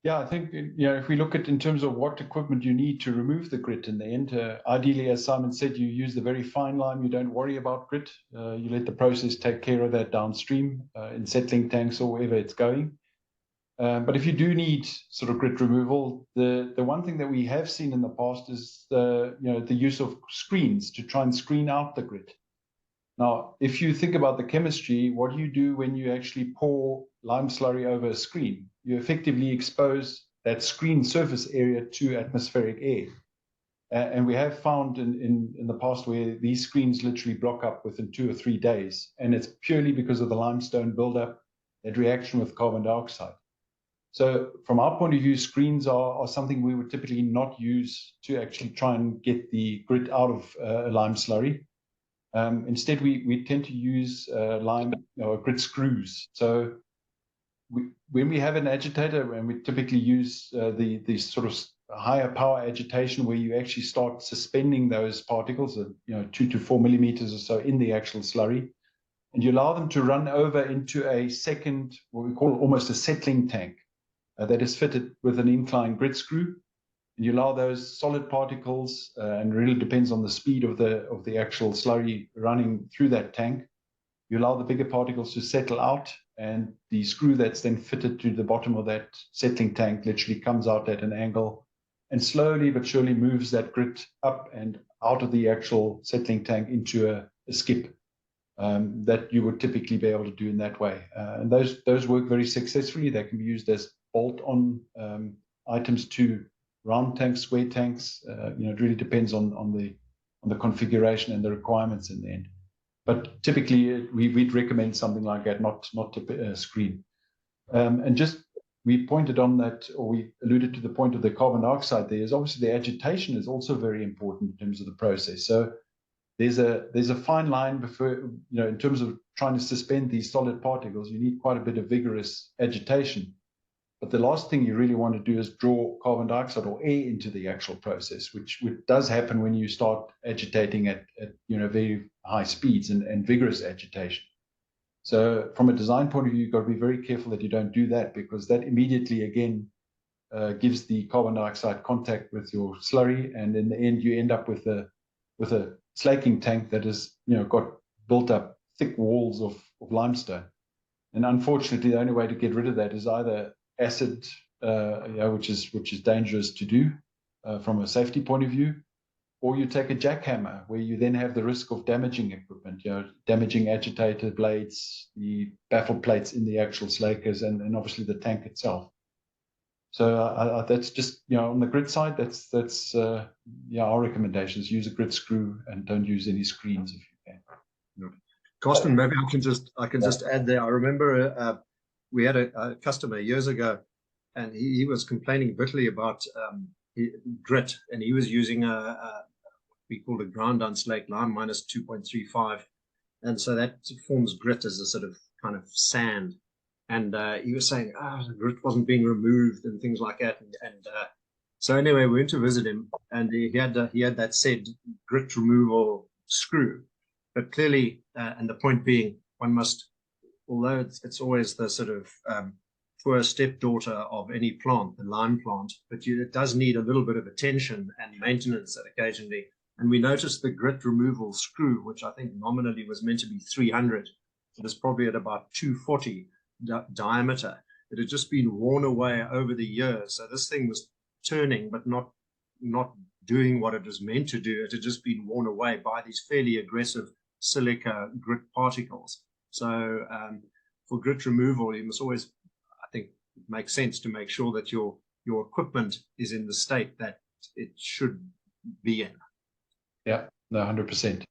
Yeah, I think, if we look at in terms of what equipment you need to remove the grit in the end, ideally, as Simon said, you use the very fine lime. You don't worry about grit. You let the process take care of that downstream in settling tanks or wherever it's going. But if you do need sort of grit removal, the one thing that we have seen in the past is the use of screens to try and screen out the grit. Now, if you think about the chemistry, what do you do when you actually pour lime slurry over a screen? You effectively expose that screen surface area to atmospheric air. And we have found in the past where these screens literally block up within 2 or 3 days. And it's purely because of the limestone buildup, that reaction with carbon dioxide. So from our point of view, screens are something we would typically not use to actually try and get the grit out of a lime slurry. Instead, we tend to use lime grit screws. So when we have an agitator, and we typically use the sort of higher power agitation, where you actually start suspending those particles, 2 to 4 millimeters or so in the actual slurry, and you allow them to run over into a second, what we call almost a settling tank, that is fitted with an inclined grit screw. And you allow those solid particles, and really depends on the speed of the actual slurry running through that tank. You allow the bigger particles to settle out, and the screw that's then fitted to the bottom of that settling tank literally comes out at an angle and slowly but surely moves that grit up and out of the actual settling tank into a skip that you would typically be able to do in that way. And those work very successfully. They can be used as bolt-on items to round tanks, square tanks. It really depends on the configuration and the requirements in the end. But typically, we'd recommend something like that, not to screen. And just we pointed on that, or we alluded to the point of the carbon dioxide. There is obviously the agitation is also very important in terms of the process. So there's a fine line before, in terms of trying to suspend these solid particles. You need quite a bit of vigorous agitation. But the last thing you really want to do is draw carbon dioxide or air into the actual process, which does happen when you start agitating at very high speeds and vigorous agitation. So from a design point of view, you've got to be very careful that you don't do that, because that immediately, again, gives the carbon dioxide contact with your slurry. And in the end, you end up with a slaking tank that has got built up thick walls of limestone. And unfortunately, the only way to get rid of that is either acid, which is dangerous to do from a safety point of view, or you take a jackhammer, where you then have the risk of damaging equipment, damaging agitator blades, the baffle plates in the actual slakers, and obviously the tank itself. So that's just, on the grit side, that's our recommendations: use a grit screw and don't use any screens if you can. Karsten, maybe I can just add there. I remember we had a customer years ago, and he was complaining bitterly about grit, and he was using what we called a ground down slake lime minus 2.35, and so that forms grit as a sort of kind of sand. And he was saying, the grit wasn't being removed and things like that. And so anyway, we went to visit him, and he had that said grit removal screw. But clearly, and the point being, one must, although it's always the sort of poor stepdaughter of any plant, the lime plant, but it does need a little bit of attention and maintenance occasionally. And we noticed the grit removal screw, which I think nominally was meant to be 300, it was probably at about 240 diameter. It had just been worn away over the years. So this thing was turning, but not doing what it was meant to do. It had just been worn away by these fairly aggressive silica grit particles. So for grit removal, you must always, I think, it makes sense to make sure that your equipment is in the state that it should be in. Yeah, no, 100%.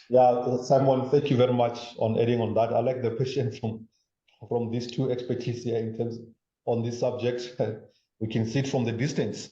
Yeah, Simon, thank you very much on adding on that. I like the question from these two expertise here in terms on this subject. We can see it from the distance.